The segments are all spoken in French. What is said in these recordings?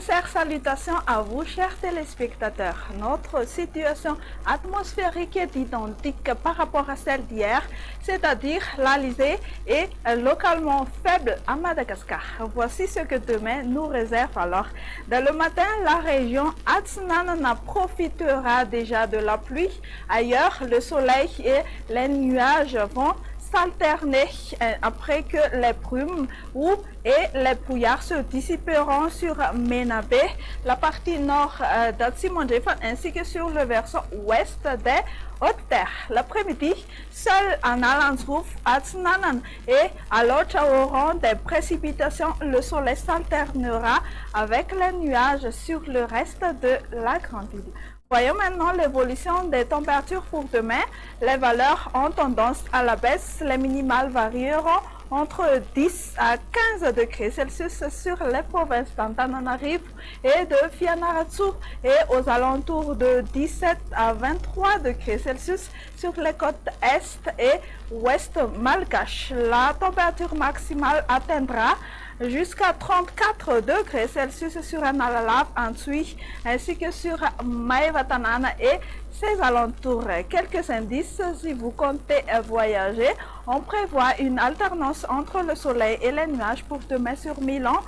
sincères salutations à vous, chers téléspectateurs. Notre situation atmosphérique est identique par rapport à celle d'hier, c'est-à-dire l'Alizé est localement faible à Madagascar. Voici ce que demain nous réserve alors. Dans le matin, la région Atsinana profitera déjà de la pluie. Ailleurs, le soleil et les nuages vont s'alterner après que les brumes et les brouillards se dissiperont sur Menabé, la partie nord d'Atsimandjefan ainsi que sur le versant ouest des Hautes-Terres. L'après-midi, seul en Alandsrouf, Atsinanan et à l'Otchaoran des précipitations, le soleil s'alternera avec les nuages sur le reste de la grande île. Voyons maintenant l'évolution des températures pour demain. Les valeurs ont tendance à la baisse. Les minimales varieront entre 10 à 15 degrés Celsius sur les provinces d'Antananarivo et de Fianarantsoa et aux alentours de 17 à 23 degrés Celsius sur les côtes est et ouest malgaches. La température maximale atteindra jusqu'à 34 degrés Celsius sur Analalave en Tui ainsi que sur Maevatanana et ses alentours. Quelques indices si vous comptez voyager. On prévoit une alternance entre le soleil et les nuages pour demain sur Milan,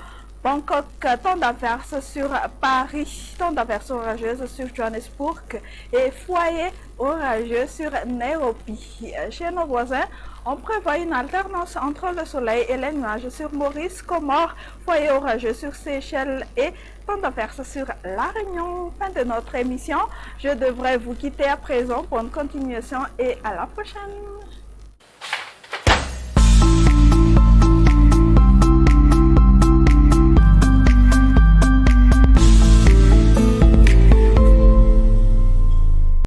Bangkok, temps d'averse sur Paris, temps d'averse orageuse sur Johannesburg et foyer orageux sur Nairobi. Chez nos voisins, on prévoit une alternance entre le soleil et les nuages sur Maurice, Comores, foyer orageux sur Seychelles et temps d'averse sur La Réunion. Fin de notre émission. Je devrais vous quitter à présent. Bonne continuation et à la prochaine.